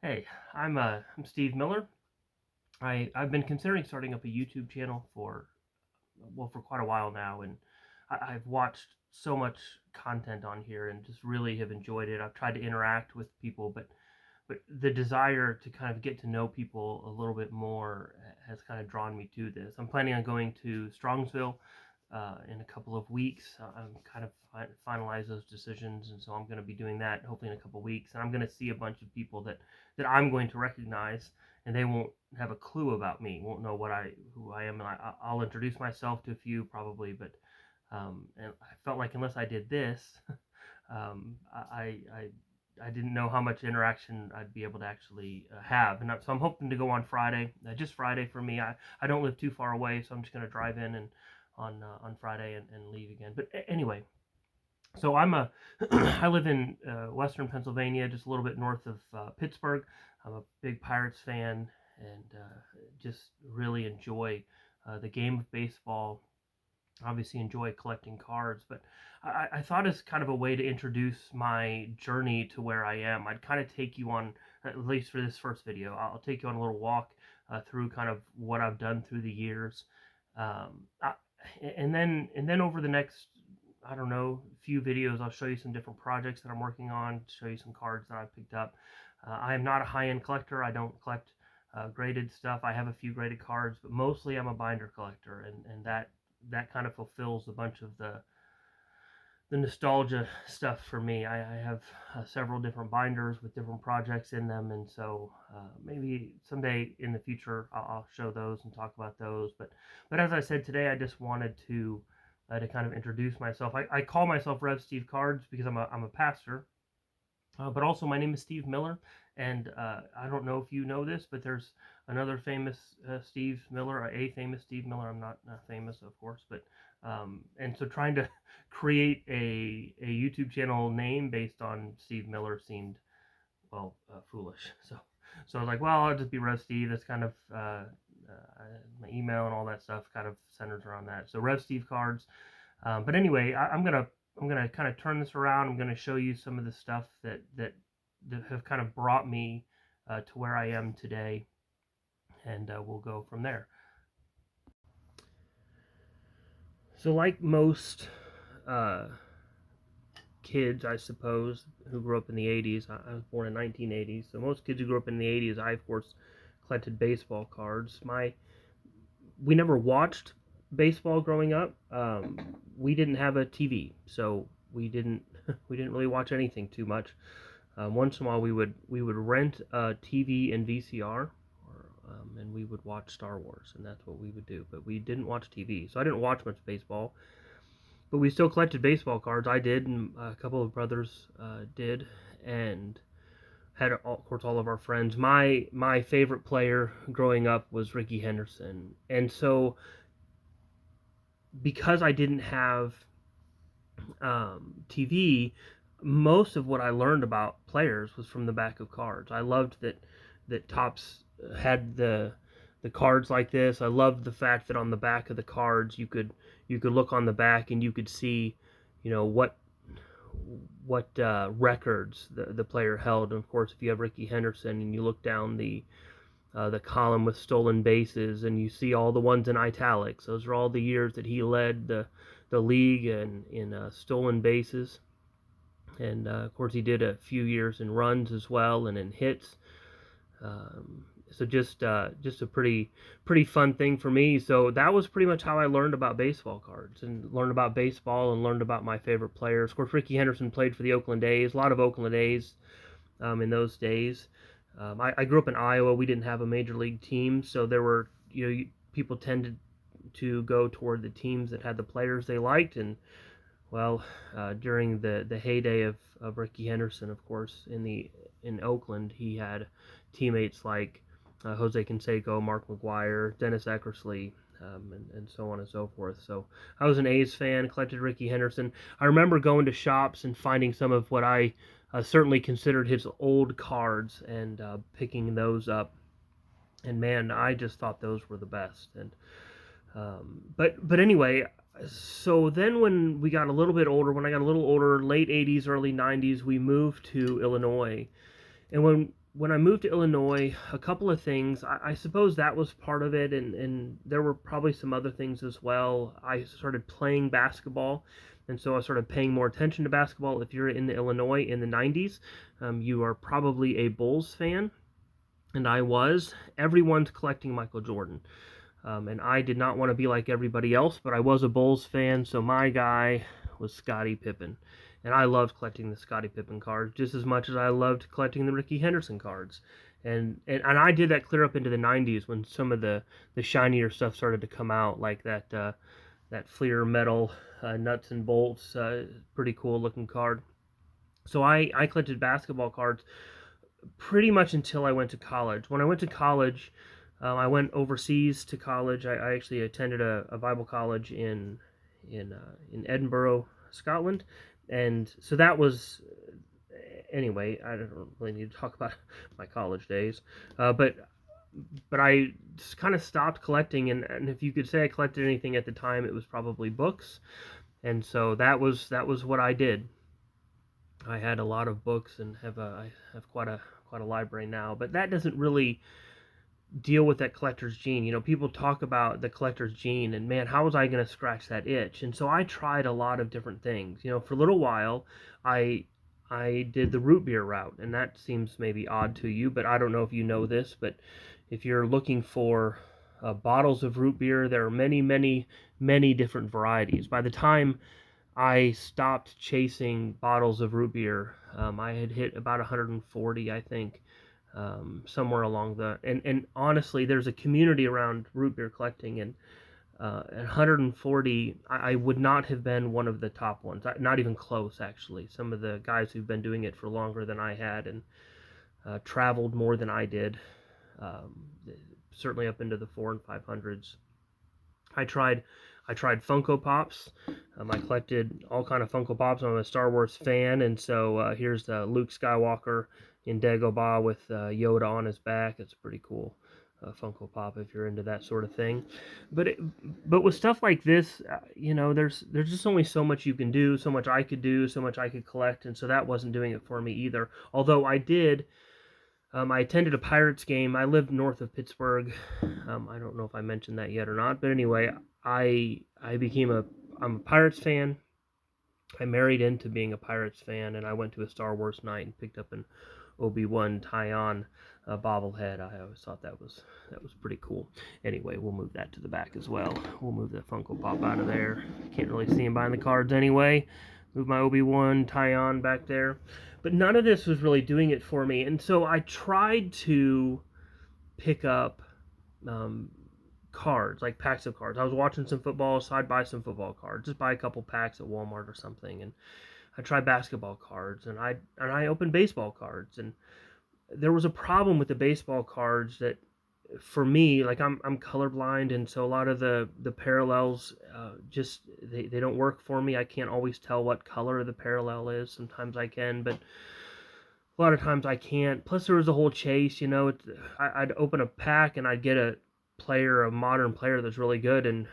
Hey, I'm Steve Miller. I've been considering starting up a YouTube channel for quite a while now, and I've watched so much content on here and just really have enjoyed it. I've tried to interact with people, but the desire to kind of get to know people a little bit more has kind of drawn me to this. I'm planning on going to Strongsville in a couple of weeks. I'm kind of finalize those decisions, and so I'm going to be doing that hopefully in a couple of weeks. And I'm going to see a bunch of people that I'm going to recognize, and they won't have a clue about me, won't know who I am. And I'll introduce myself to a few probably, but and I felt like unless I did this, I didn't know how much interaction I'd be able to actually have. And so I'm hoping to go on Friday, just Friday for me. I don't live too far away, so I'm just going to drive in and on Friday and leave again. But anyway, so I live in Western Pennsylvania, just a little bit north of Pittsburgh. I'm a big Pirates fan and just really enjoy the game of baseball. Obviously enjoy collecting cards, but I thought as kind of a way to introduce my journey to where I am, I'd kind of take you on, at least for this first video, I'll take you on a little walk through kind of what I've done through the years. I, and then over the next, I don't know, few videos, I'll show you some different projects that I'm working on, show you some cards that I've picked up. I am not a high-end collector. I don't collect graded stuff. I have a few graded cards, but mostly I'm a binder collector, and that kind of fulfills a bunch of the nostalgia stuff for me. I have several different binders with different projects in them, and so maybe someday in the future I'll show those and talk about those. But as I said today, I just wanted to kind of introduce myself. I call myself RevSteveCards because I'm a pastor, but also my name is Steve Miller, and I don't know if you know this, but there's another famous Steve Miller, a famous Steve Miller. I'm not famous, of course, but and so trying to create a YouTube channel name based on Steve Miller seemed foolish. So I was like, well, I'll just be Rev Steve. That's kind of my email and all that stuff kind of centers around that. So RevSteveCards. But anyway, I'm gonna kind of turn this around. I'm gonna show you some of the stuff that have kind of brought me to where I am today, and we'll go from there. So, like most uh, kids, I suppose, who grew up in the 80s, I was born in 1980, so most kids who grew up in the 80s, I, of course, collected baseball cards. We never watched baseball growing up. We didn't have a TV, so we didn't really watch anything too much. Once in a while, we would rent a TV and VCR, and we would watch Star Wars, and that's what we would do. But we didn't watch TV, so I didn't watch much baseball. But we still collected baseball cards. I did, and a couple of brothers did, and had, of course, all of our friends. My favorite player growing up was Rickey Henderson, and so because I didn't have TV, most of what I learned about players was from the back of cards. I loved that Topps had the cards like this. I loved the fact that on the back of the cards you could look on the back and you could see, what records the player held. And of course, if you have Rickey Henderson and you look down the column with stolen bases, and you see all the ones in italics. Those are all the years that he led the league in stolen bases, and of course he did a few years in runs as well and in hits. So just a pretty fun thing for me. So that was pretty much how I learned about baseball cards and learned about baseball and learned about my favorite players. Of course, Rickey Henderson played for the Oakland A's. A lot of Oakland A's in those days. I grew up in Iowa. We didn't have a major league team, so there were people tended to go toward the teams that had the players they liked. And well, during the heyday of Rickey Henderson, of course, in Oakland, he had teammates like Jose Canseco, Mark McGwire, Dennis Eckersley, and so on and so forth. So I was an A's fan, collected Rickey Henderson. I remember going to shops and finding some of what I certainly considered his old cards and picking those up. And man, I just thought those were the best. And but anyway, so then when we got a little bit older, when I got a little older, late 80s, early 90s, we moved to Illinois. And when I moved to Illinois, a couple of things. I suppose that was part of it, and there were probably some other things as well. I started playing basketball, and so I started paying more attention to basketball. If you're in Illinois in the 90s, you are probably a Bulls fan, and I was. Everyone's collecting Michael Jordan. And I did not want to be like everybody else, but I was a Bulls fan, so my guy was Scottie Pippen. And I loved collecting the Scottie Pippen cards just as much as I loved collecting the Ricky Henderson cards. And I did that clear up into the 90s when some of the shinier stuff started to come out, like that Fleer metal nuts and bolts, pretty cool looking card. So I collected basketball cards pretty much until I went to college. When I went to college, I went overseas to college. I actually attended a Bible college in Edinburgh, Scotland, and so that was anyway. I don't really need to talk about my college days, but I just kind of stopped collecting, and if you could say I collected anything at the time, it was probably books, and so that was what I did. I had a lot of books and I have quite a library now, but that doesn't really deal with that collector's gene. You know, people talk about the collector's gene, and man, how was I going to scratch that itch? And so I tried a lot of different things. You know, for a little while, I I did the root beer route, and that seems maybe odd to you, but I don't know if you know this, but if you're looking for bottles of root beer, there are many, many, many different varieties. By the time I stopped chasing bottles of root beer, I had hit about 140, I think, somewhere along and honestly, there's a community around root beer collecting, and at 140, I would not have been one of the top ones, not even close, actually. Some of the guys who've been doing it for longer than I had and traveled more than I did, um, certainly up into the 400s and 500s. I tried I tried Funko Pops. I collected all kind of Funko Pops. I'm a Star Wars fan, and so here's Luke Skywalker in Dagobah with Yoda on his back. It's pretty cool. Funko Pop if you're into that sort of thing. But with stuff like this, there's just only so much you can do, so much I could do, so much I could collect, and so that wasn't doing it for me either. Although I attended a Pirates game. I lived north of Pittsburgh. I don't know if I mentioned that yet or not, but anyway, I'm a Pirates fan. I married into being a Pirates fan, and I went to a Star Wars night and picked up an Obi-Wan tie-on bobblehead. I always thought that was pretty cool. Anyway, we'll move that to the back as well. We'll move the Funko Pop out of there. Can't really see him behind the cards anyway. Move my Obi-Wan tie-on back there. But none of this was really doing it for me, and so I tried to pick up cards, like packs of cards. I was watching some football, so I'd buy some football cards. Just buy a couple packs at Walmart or something, and I tried basketball cards, and I opened baseball cards, and there was a problem with the baseball cards that, for me, like I'm colorblind, and so a lot of the parallels just they don't work for me. I can't always tell what color the parallel is. Sometimes I can, but a lot of times I can't. Plus, there was a whole chase. I'd open a pack and I'd get a modern player that's really good, and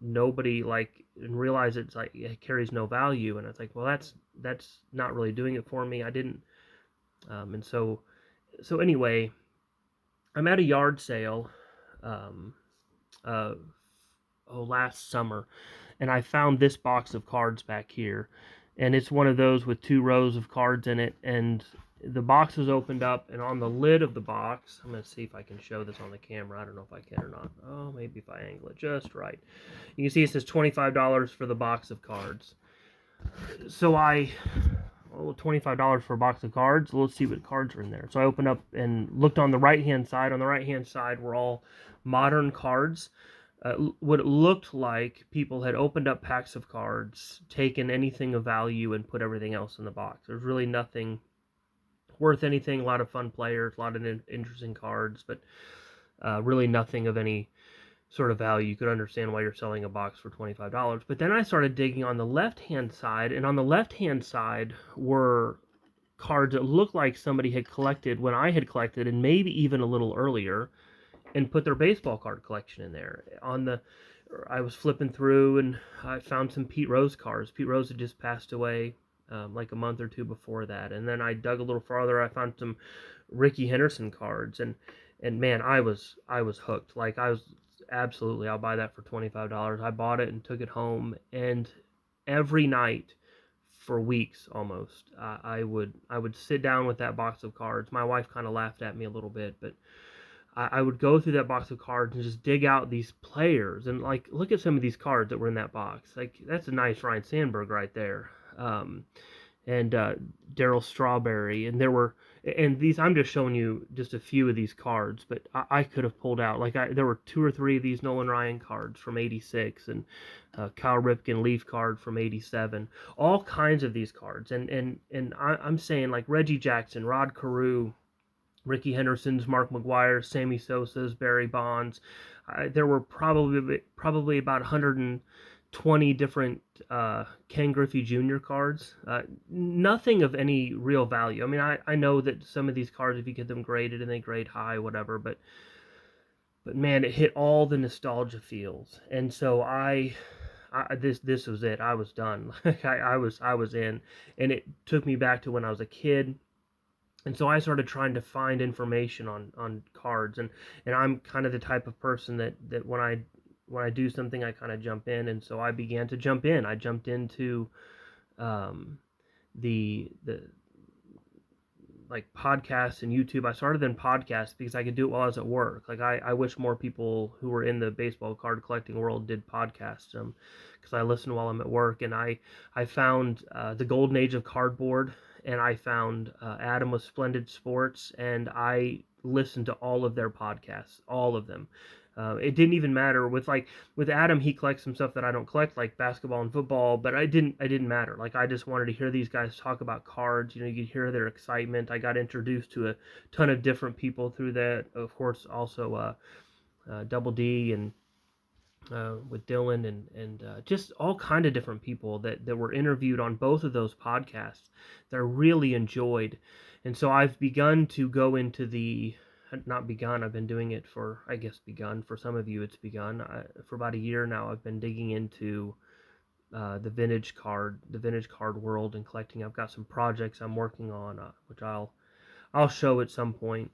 nobody and realize it's like it carries no value, and it's like, well, that's not really doing it for me. I didn't, and so anyway, I'm at a yard sale, um, last summer, and I found this box of cards back here, and it's one of those with 2 rows of cards in it, and the box was opened up, and on the lid of the box, I'm going to see if I can show this on the camera. I don't know if I can or not. Oh, maybe if I angle it just right. You can see it says $25 for the box of cards. So $25 for a box of cards. Let's see what cards are in there. So I opened up and looked on the right-hand side. On the right-hand side were all modern cards. What it looked like, people had opened up packs of cards, taken anything of value, and put everything else in the box. There's really nothing worth anything. A lot of fun players, a lot of interesting cards, but really nothing of any sort of value. You could understand why you're selling a box for $25. But then I started digging on the left-hand side, and on the left-hand side were cards that looked like somebody had collected when I had collected, and maybe even a little earlier, and put their baseball card collection in there. I was flipping through, and I found some Pete Rose cards. Pete Rose had just passed away like a month or two before that. And then I dug a little farther. I found some Ricky Henderson cards, and man, I was hooked. Like I was absolutely, I'll buy that for $25. I bought it and took it home, and every night for weeks almost, I would sit down with that box of cards. My wife kind of laughed at me a little bit, but I would go through that box of cards and just dig out these players and like look at some of these cards that were in that box. Like that's a nice Ryan Sandberg right there. And Daryl Strawberry, and there were, and these, I'm just showing you just a few of these cards, but I could have pulled out, like there were 2 or 3 of these Nolan Ryan cards from '86, and Kyle Ripken Leaf card from '87, all kinds of these cards, and I'm saying like Reggie Jackson, Rod Carew, Ricky Henderson's, Mark McGuire's, Sammy Sosa's, Barry Bonds. There were probably about 120 different Ken Griffey Jr. cards. Nothing of any real value. I mean, I know that some of these cards, if you get them graded and they grade high, whatever, but man, it hit all the nostalgia feels. And so this was it. I was done. I was in, and it took me back to when I was a kid. And so I started trying to find information on cards, and I'm kind of the type of person that when I do something, I kind of jump in, and so I began to jump in. I jumped into the like podcasts and YouTube. I started in podcasts because I could do it while I was at work. Like I wish more people who were in the baseball card collecting world did podcasts, because I listen while I'm at work. And I found the golden age of cardboard, and I found Adam with Splendid Sports, and I listened to all of their podcasts, all of them. It didn't even matter with Adam. He collects some stuff that I don't collect, like basketball and football, but I didn't matter. Like I just wanted to hear these guys talk about cards. You know, you could hear their excitement. I got introduced to a ton of different people through that. Of course, also Double D and with Dylan and just all kind of different people that were interviewed on both of those podcasts that I really enjoyed. And so I've begun to go into not begun, I've been doing it for, I guess begun, for some of you it's begun. For about a year now, I've been digging into the vintage card world and collecting. I've got some projects I'm working on, which I'll show at some point.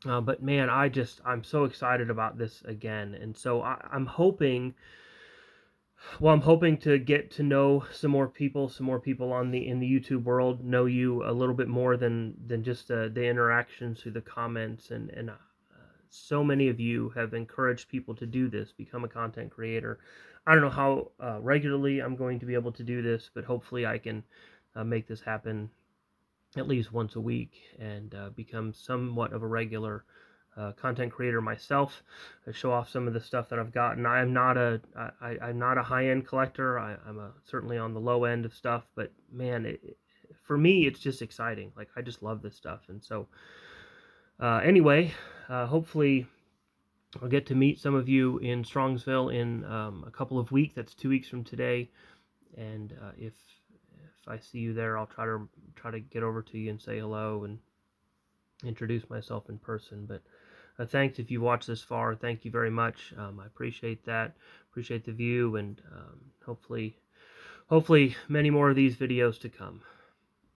But man, I'm so excited about this again. And so I'm hoping to get to know some more people in the YouTube world, know you a little bit more than just the interactions through the comments, and so many of you have encouraged people to do this, become a content creator. I don't know how regularly I'm going to be able to do this, but hopefully I can make this happen at least once a week and become somewhat of a regular content creator myself. I show off some of the stuff that I've gotten. I'm not a high-end collector. I'm certainly on the low end of stuff, but man, for me, it's just exciting. Like I just love this stuff, and so anyway, hopefully I'll get to meet some of you in Strongsville in a couple of weeks. That's 2 weeks from today, and if I see you there, I'll try to get over to you and say hello and introduce myself in person. But thanks if you watched this far. Thank you very much. I appreciate that. Appreciate the view, and hopefully many more of these videos to come.